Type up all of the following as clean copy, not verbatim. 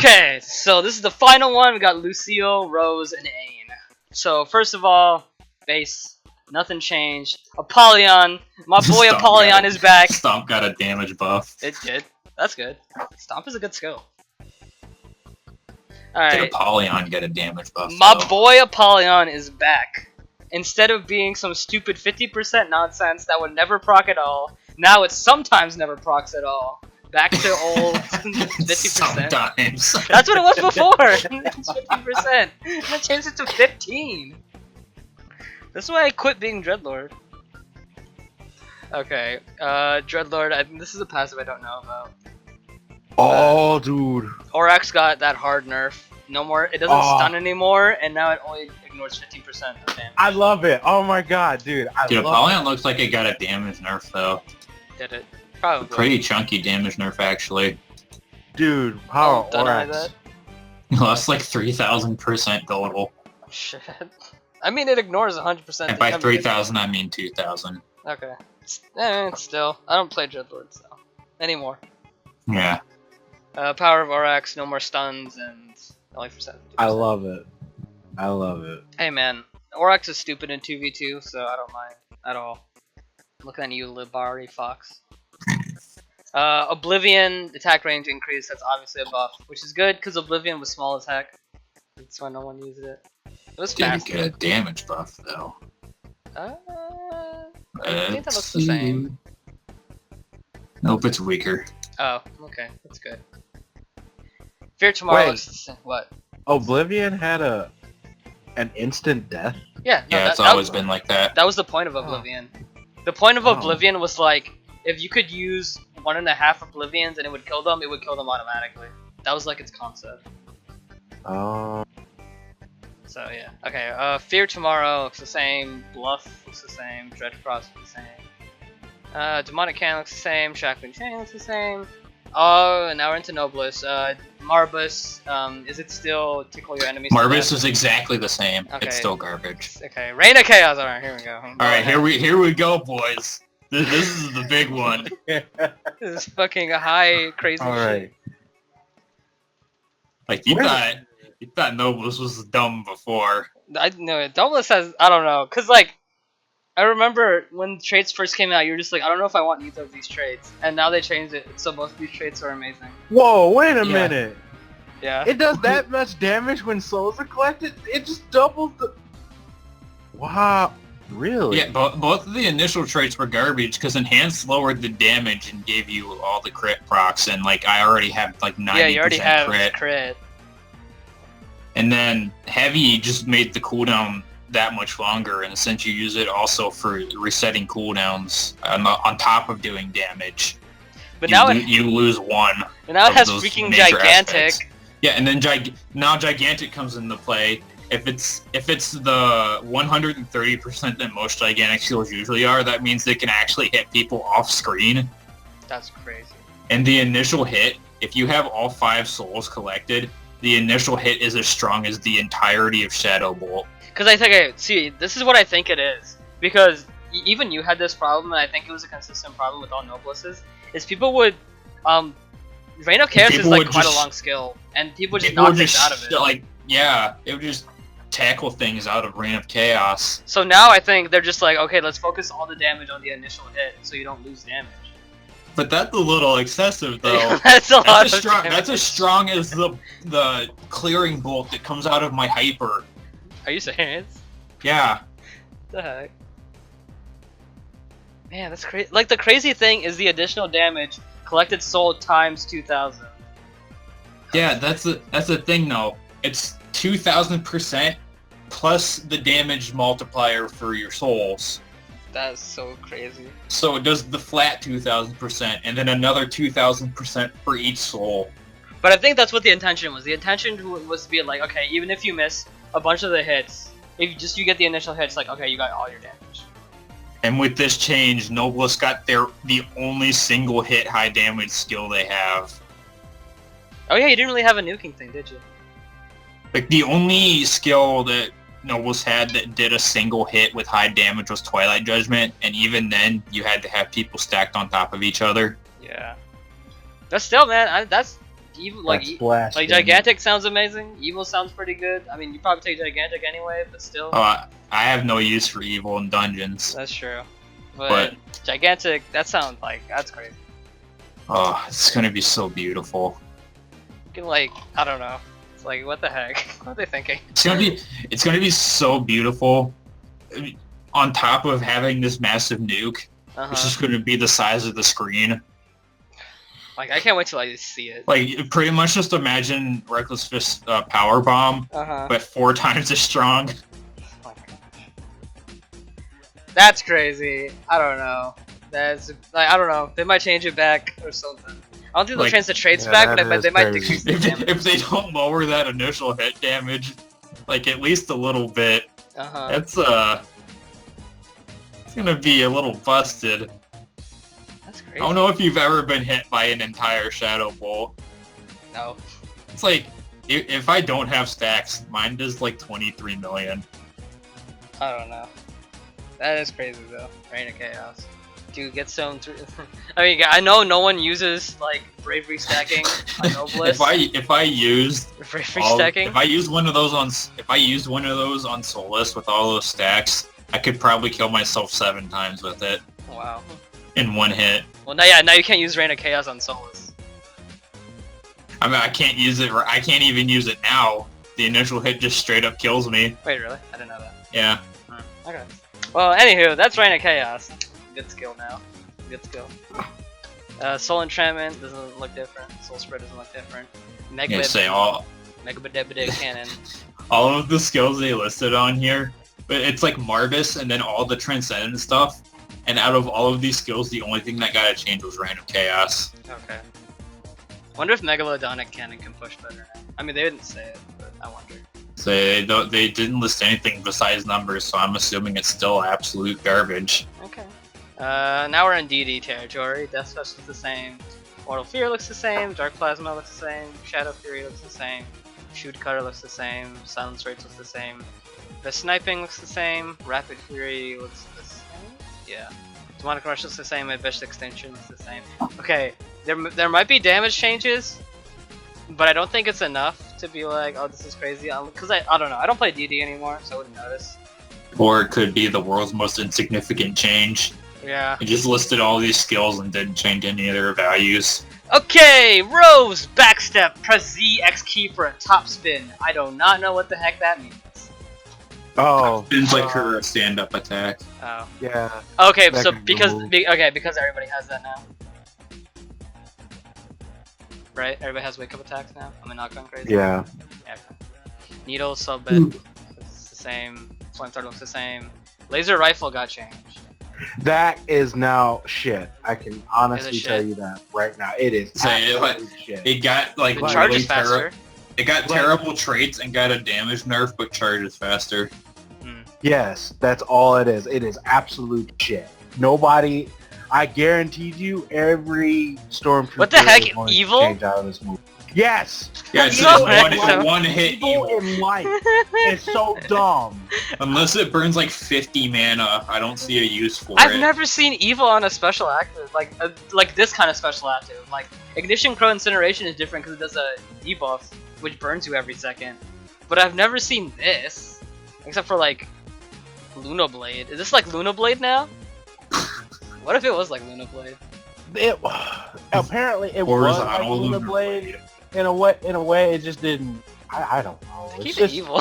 Okay, so this is the final one. We got Luciel, Rose, and Ain. So first of all, base, nothing changed. Apollyon, my boy Apollyon is back. Stomp got a damage buff. It did. That's good. Stomp is a good skill. Did Alright. Apollyon get a damage buff? My boy Apollyon is back. Instead of being some stupid 50% nonsense that would never proc at all, now it sometimes never procs at all. Back to old 50%. Sometimes. That's what it was before. It's 50%. And I changed it to 15. That's why I quit being Dreadlord. Okay, Dreadlord. This is a passive I don't know about. Oh, dude. Orax got that hard nerf. No more. It doesn't stun anymore, and now it only ignores 15% of damage. I love it. Oh my god, dude. Dude, Apollyon looks like it got a damage nerf though. Did it? Probably. Pretty chunky damage nerf actually. Dude, how Orax? That? That's like 3,000% total. Shit. I mean, it ignores 100%. And by 3,000, I mean 2,000. Okay. Still, I don't play Dreadlord so anymore. Yeah. Power of Orax, no more stuns, and only for 70%. I love it. I love it. Hey man, Orax is stupid in 2v2, so I don't mind at all. Looking at you, Libari Fox. Oblivion, attack range increase, that's obviously a buff, which is good, because Oblivion was small as heck. That's why no one used it. It was fast. Didn't get a damage buff, though. I think that looks the same. Nope, it's weaker. Oh, okay, that's good. Fear Tomorrow looks the same. What? Oblivion had an instant death? Yeah, no, yeah, it's always been like that. That was the point of Oblivion. The point of Oblivion was like, if you could use 1.5 Oblivions and it would kill them automatically. That was like its concept. Oh. So yeah. Okay, Fear Tomorrow looks the same, Bluff looks the same, Dreadfrost looks the same. Demonic Cannon looks the same, Shackling Chain looks the same. Oh, and now we're into Noblesse. Marbus, is it still tickle your enemies? Marbus is exactly the same. Okay. It's still garbage. Okay, Reign of Chaos. All right, here we go. Alright, here we go, boys. This is the big one. This is fucking high crazy shit. Like you thought Noblesse was dumb before. I know Noblesse has, I don't know, cause like I remember when traits first came out, you were just like, I don't know if I want either of these traits, and now they changed it, so most of these traits are amazing. Whoa, wait a minute. Yeah. It does that much damage when souls are collected? It just doubles the... Wow. Really? Yeah, both of the initial traits were garbage because Enhanced lowered the damage and gave you all the crit procs, and like I already have like 90% yeah, you already have crit. And then Heavy just made the cooldown that much longer, and since you use it also for resetting cooldowns on top of doing damage, but you lose one. And now it has freaking Gigantic. Aspects. Yeah, and then now Gigantic comes into play. If it's the 130% that most Gigantic skills usually are, that means they can actually hit people off screen. That's crazy. And the initial hit, if you have all 5 souls collected, the initial hit is as strong as the entirety of Shadow Bolt. Because I think, see, this is what I think it is. Because even you had this problem, and I think it was a consistent problem with all Noblesses, is people would, Reign of Chaos is like quite a long skill, and people just knock things out of it. Like, yeah, it would just tackle things out of Reign of Chaos. So now I think they're just like, okay, let's focus all the damage on the initial hit, so you don't lose damage. But that's a little excessive, though. That's a lot of strong. damage. That's as strong as the clearing bolt that comes out of my hyper. Are you serious? Yeah. What the heck? Man, that's crazy. Like, the crazy thing is the additional damage collected soul times 2,000. Yeah, that's the thing, though. It's 2,000% plus the damage multiplier for your souls. That's so crazy. So it does the flat 2,000%, and then another 2,000% for each soul. But I think that's what the intention was. The intention was to be like, okay, even if you miss a bunch of the hits, if you get the initial hits, like, okay, you got all your damage. And with this change, Noblesse got the only single hit high damage skill they have. Oh yeah, you didn't really have a nuking thing, did you? Like, the only skill that Noblesse had that did a single hit with high damage was Twilight Judgment, and even then, you had to have people stacked on top of each other. Yeah. But still, man, Evil, That splash like damage. gigantic sounds amazing. Evil sounds pretty good. I mean, you probably take gigantic anyway, but still. Oh, I have no use for evil in dungeons. That's true. But gigantic, that's crazy. Oh, it's gonna be so beautiful. You can like, I don't know. It's like, what the heck? What are they thinking? It's gonna be so beautiful. On top of having this massive nuke, it's just gonna be the size of the screen. Like, I can't wait till I see it. Like, pretty much just imagine Reckless Fist Power Bomb, but 4 times as strong. Oh my gosh. That's crazy. I don't know. That's like, I don't know. They might change it back or something. I don't think they'll change the traits back, but they might decrease the damage. If they don't lower that initial hit damage, like at least a little bit, that's it's gonna be a little busted. That's crazy. I don't know if you've ever been hit by an entire Shadow Bolt. No. It's like, if I don't have stacks, mine does like 23 million. I don't know. That is crazy though. Reign of Chaos. Dude, get some through. I mean, I know no one uses like bravery stacking on Noblest. if I used bravery stacking, if I used one of those on Solus with all those stacks, I could probably kill myself 7 times with it. Wow. In one hit. Well, now you can't use Reign of Chaos on Solus. I mean, I can't use it. I can't even use it now. The initial hit just straight up kills me. Wait, really? I didn't know that. Yeah. Okay. Well, anywho, that's Reign of Chaos. Good skill now. Good skill. Soul Enchantment doesn't look different. Soul Spread doesn't look different. Mega Cannon. All of the skills they listed on here, but it's like Marvis and then all the Transcendent stuff. And out of all of these skills, the only thing that got to change was Reign of Chaos. Okay. Wonder if Megalodonic Cannon can push better now. I mean, they didn't say it, but I wonder. So they didn't list anything besides numbers, so I'm assuming it's still absolute garbage. Okay. Now we're in DD territory. Death Touch looks the same. Mortal Fear looks the same. Dark Plasma looks the same. Shadow Fury looks the same. Shoot Cutter looks the same. Silence Rates looks the same. The Sniping looks the same. Rapid Fury looks the same. Yeah. Demonic Rush looks the same. Abyss Extinction looks the same. Okay. There might be damage changes, but I don't think it's enough to be like, oh, this is crazy. Because I don't know. I don't play DD anymore, so I wouldn't notice. Or it could be the world's most insignificant change. Yeah. It just listed all these skills and didn't change any of their values. Okay, Rose, backstep, press Z, X key for a top spin. I do not know what the heck that means. Oh. Spins like her stand-up attack. Oh. Yeah. Okay, That so could be because removed. because everybody has that now. Right? Everybody has wake up attacks now? Am I not going crazy? Yeah. Yeah. Okay. Needle, sub bit, it's the same. Flamethrower looks the same. Laser rifle got changed. That is now shit. I can honestly shit? tell you that right now. It is So absolute shit. it got like It charges really faster. It got terrible traits and got a damage nerf, but charges faster. Yes, that's all it is. It is absolute shit. Nobody, I guaranteed you, every stormtrooper. What the heck, is going evil? To change out of this movie. Yes. Yeah, it's No, just one hit Evil evil. in life. It's so dumb. Unless it burns like 50 mana, I don't see a use for I've it. never seen evil on a special active, like this kind of special active. Like Ignition Crow Incineration is different because it does a debuff, which burns you every second. But I've never seen this, except for like Luna Blade. Is this like Luna Blade now? What if it was like Luna Blade? It apparently it was like Horizontal Luna Blade. In a way, it just didn't. I don't know. It's Keep just, it evil.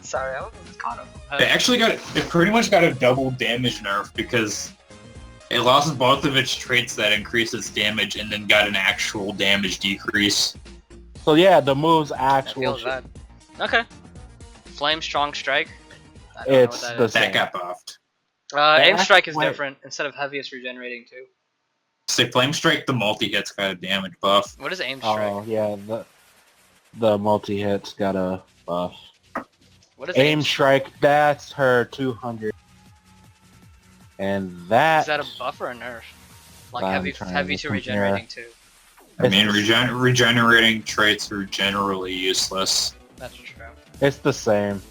Sorry, I was caught up. It pretty much got a double damage nerf because it lost both of its traits that increase its damage and then got an actual damage decrease. So yeah, the move's That actual. feels bad. Okay. Flame Strong Strike. I don't It's know what the that is. That got buffed. Aim Strike is Wait. different. Instead of heavy, it's regenerating too. Say Flame Strike, the multi-hit's got a damage buff. What is Aim Strike? Oh yeah, the multi hits got a buff. What is Aim Strike, that's her 200, and that. Is that a buff or a nerf? Like I'm heavy trying to to regenerating too. I mean, regenerating traits are generally useless. That's true. It's the same.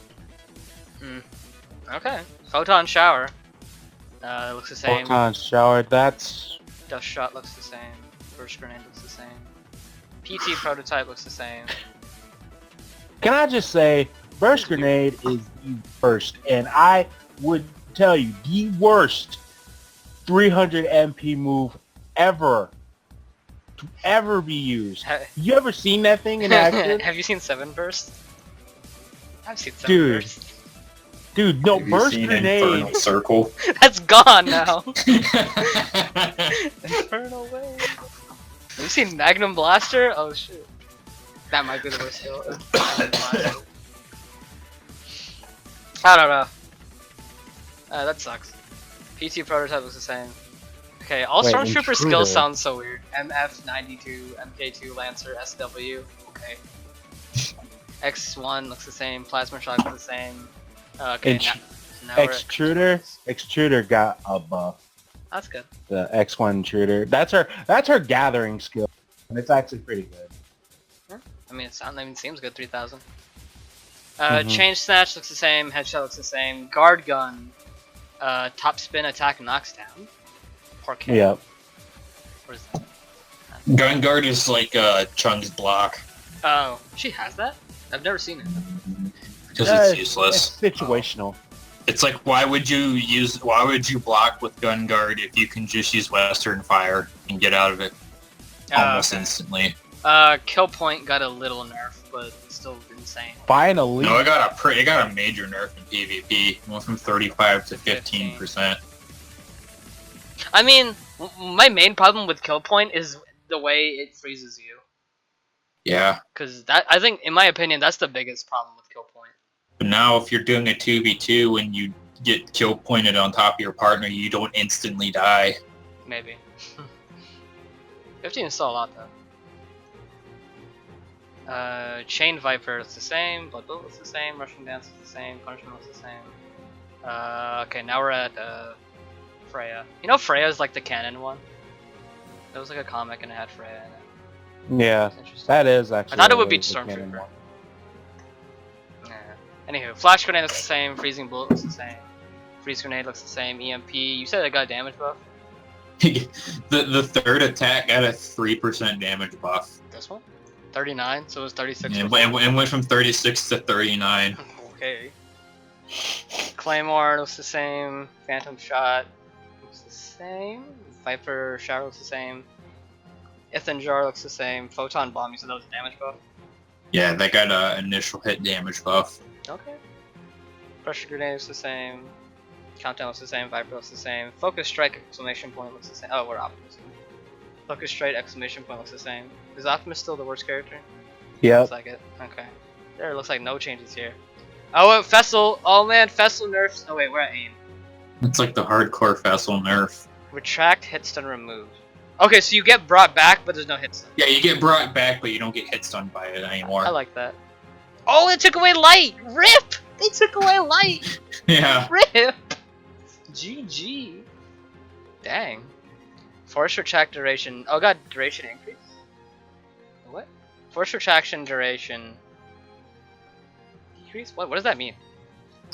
Okay. Photon Shower. Looks the same. Photon shower. That's Dust Shot looks the same. Burst Grenade looks the same. PT prototype looks the same. Can I just say, Burst Grenade is the worst, and I would tell you, the worst 300 MP move ever to ever be used. You ever seen that thing in action? Have you seen 7 Burst? I've seen 7 Dude. Burst. Dude, no, Have you Burst seen Grenade. Infernal Circle? That's gone now. Infernal Wave. Have you seen Magnum Blaster? Oh shit. That might be the worst skill. I don't know. That sucks. PT prototype looks the same. Okay, all Wait, Stormtrooper Intruder. skills sound so weird. MF92, MK2, Lancer, SW. Okay. X1 looks the same. Plasma Shock looks the same. Okay, now we're... Extruder got a buff. That's good. The X1 Intruder. That's her gathering skill, and it's actually pretty good. I mean, it seems good. 3,000. Mhm. Chain Snatch looks the same. Headshot looks the same. Guard Gun. Top Spin Attack knocks down. Poor kid. Yep. What is that? Gun Guard is like Chung's block. Oh, she has that? I've never seen it. Because it's useless. It's situational. It's like, why would you block with Gun Guard if you can just use Western Fire and get out of it almost instantly? Kill Point got a little nerf, but still insane. Finally. No, it got a major nerf in PvP. It went from 35 to 15%. I mean, my main problem with Kill Point is the way it freezes you. Yeah. Because I think, in my opinion, that's the biggest problem with Kill Point. But now if you're doing a 2v2 and you get kill pointed on top of your partner, you don't instantly die. Maybe. 15 is still a lot, though. Chain Viper looks the same, Blood Bullet looks the same, Russian Dance looks the same, Punishment looks the same. Okay, now we're at Freya. You know Freya's like the canon one? That was like a comic and it had Freya in it. Yeah, That's interesting. that is actually. I thought it would be the canon Stormtrooper. one. Yeah. Anywho, Flash Grenade looks the same, Freezing Bullet looks the same, Freeze Grenade looks the same, EMP. You said it got a damage buff? the third attack got a 3% damage buff. This one? 39, so it was 36. And it went from 36 to 39. Okay. Claymore looks the same, Phantom Shot looks the same, Viper Shower looks the same, Ithan Jar looks the same, Photon Bomb, you said that was a damage buff? Yeah, that got a initial hit damage buff. Okay. Pressure Grenade looks the same, Countdown looks the same, Viper looks the same, Focus Strike exclamation point looks the same. Oh, we're Optimus. Focus Strike exclamation point looks the same. Is Optimus still the worst character? Yep. Looks like it. Okay. There looks like no changes here. Oh, Fessel! Oh man, Fessel nerfs. Oh wait, we're at aim. It's like the hardcore Fessel nerf. Retract, hit stun, remove. Okay, so you get brought back, but there's no hit stun. Yeah, you get brought back, but you don't get hit stunned by it anymore. I like that. Oh, they took away light! RIP! They took away light! Yeah. RIP! GG. Dang. Force retract duration. Oh god, duration increase? What? Force retraction duration. Decrease? What does that mean?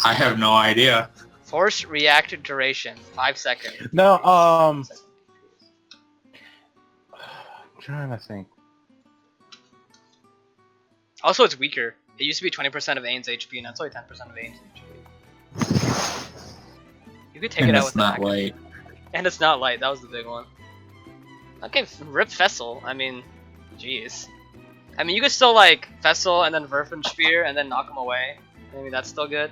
I have no idea. Force react duration, 5 seconds. No, I'm trying to think. Also, it's weaker. It used to be 20% of Ain's HP, and that's only 10% of Ain's HP. You could take And it out it's with not the back. light. And it's not light, that was the big one. Okay, rip Fessel. I mean, jeez. I mean, you could still, like, Fessel and then Werfenspear and then knock him away. Maybe that's still good.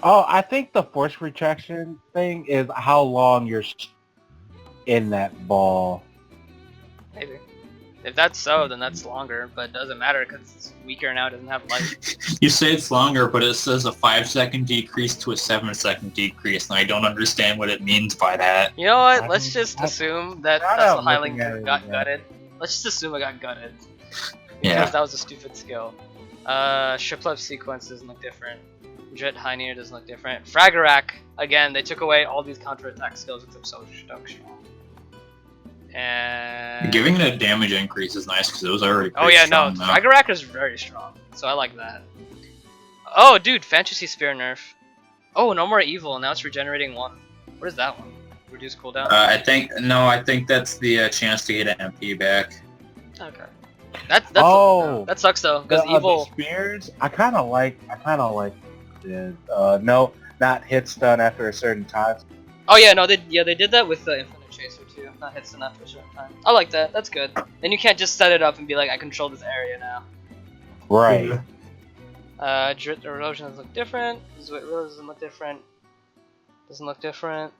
Oh, I think the force retraction thing is how long you're in that ball. Maybe. If that's so, then that's longer, but it doesn't matter because it's weaker now, it doesn't have light. You say it's longer, but it says a 5-second decrease to a 7-second decrease, and I don't understand what it means by that. You know what? Let's just assume that Fessel looking Highling at it got again. gutted. Let's just assume it got gutted. Because Yeah. that was a stupid skill. Shiplep sequence doesn't look different. Jet High doesn't look different. Fragarak, again, they took away all these counterattack skills except so strong. And Giving it a damage increase is nice because it was already oh pretty yeah, strong, no, though. Fragarak is very strong, so I like that. Oh, dude, Fantasy Spear nerf. Oh, no more evil. Now it's regenerating 1. What is that one? Reduce cooldown. I think that's the chance to get an MP back. Okay. That sucks though, because the evil. spears. I kind of like. The no, not hit stun after a certain time. Oh yeah, no, they did that with the Infinite Chaser too. Not hit stun after a certain time. I like that. That's good. Then you can't just set it up and be like, I control this area now. Right. Drit Erosion doesn't look different. Zwit Rose doesn't look different. Doesn't look different.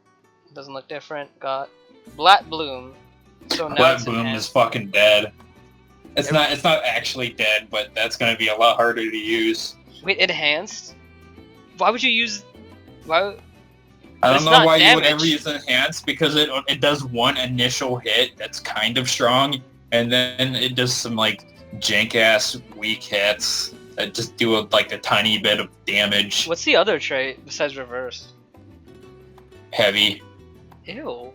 Doesn't look different. Got Black Bloom. So now Black it's Bloom enhanced. is fucking dead. It's not actually dead, but that's gonna be a lot harder to use. Wait, enhanced? Why would you use? Why? I It's don't know not why you would damage. ever use enhanced, because it does one initial hit that's kind of strong, and then it does some like jank ass weak hits that just do like a tiny bit of damage. What's the other trait besides reverse? Heavy. Ew.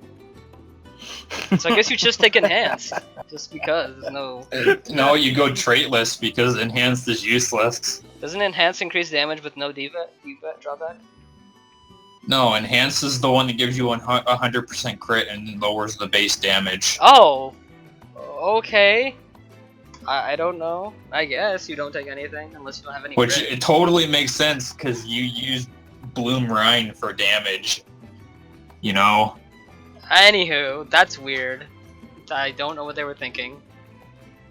So I guess you just take enhanced, just because there's no. No, you go traitless because enhanced is useless. Doesn't enhance increase damage with no devet drawback? No, enhanced is the one that gives you 100% crit and lowers the base damage. Oh. Okay. I don't know. I guess you don't take anything unless you don't have any. Which crit. it totally makes sense because you use Bloom Rhine for damage. You know. Anywho, that's weird. I don't know what they were thinking.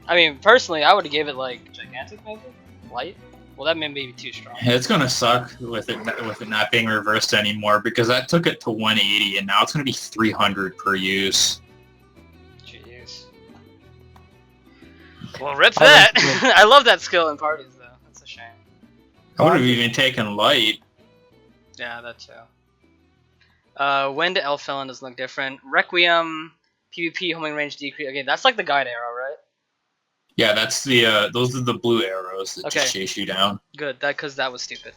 I mean, personally, I would have gave it like gigantic, maybe light. Well, that may be too strong. It's gonna suck with it not being reversed anymore because that took it to 180 and now it's gonna be 300 per use. Jeez. Well, rip that. I love that skill in parties, though. That's a shame. I would have even taken light. Yeah, that too. Wind Elf Felon doesn't look different. Requiem, PvP homing range decrease. Okay, that's like the guide arrow, right? Yeah, that's the those are the blue arrows that Okay. just chase you down. Good, because that was stupid.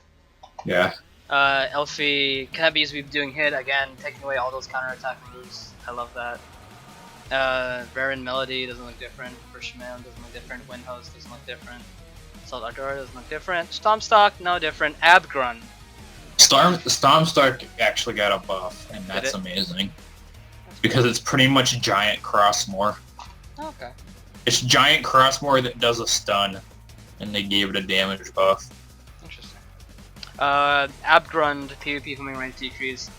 Yeah. Elfie cannot be used to be doing hit again, taking away all those counterattack moves. I love that. Baron Melody doesn't look different. Bushman doesn't look different. Windhost doesn't look different. Salt Ardora doesn't look different. Stompstock, no different. Abgrun. Stormstark actually got a buff, and that's amazing. Because it's pretty much Giant Crossmore. Okay. It's Giant Crossmore that does a stun, and they gave it a damage buff. Interesting. Abgrund, PvP homing range decrease.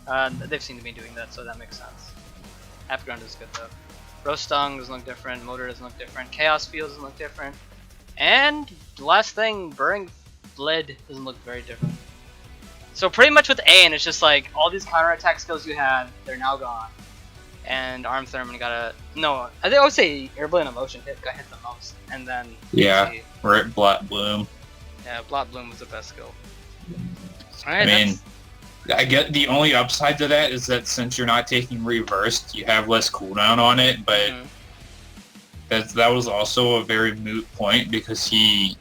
They've seemed to be doing that, so that makes sense. Abgrund is good though. Rostung doesn't look different. Motor doesn't look different. Chaos Field doesn't look different. And the last thing, Burning Blade doesn't look very different. So pretty much with Aeon, it's just like all these counterattack skills you had, they're now gone. And Arm Thurman got a I would say Airblade and Emotion got hit the most, and then Yeah, we're at Black Bloom. yeah, Blot Bloom was the best skill. All I right, mean, I get the only upside to that is that since you're not taking reversed, you have less cooldown on it, but that was also a very moot point because he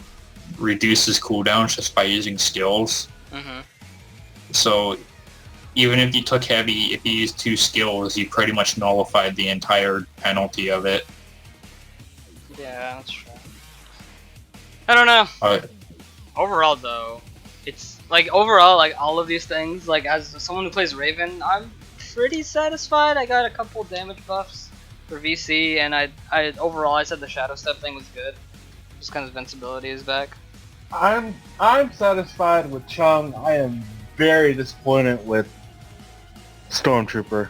reduces cooldowns just by using skills. So even if you took heavy, if you used 2 skills, you pretty much nullified the entire penalty of it. Yeah, that's true. I don't know. Overall, though, it's like like all of these things. Like as someone who plays Raven, I'm pretty satisfied. I got a couple damage buffs for VC, and I overall I said the Shadow Step thing was good. Just kind of invincibility is back. I'm satisfied with Chung. I am very disappointed with Stormtrooper.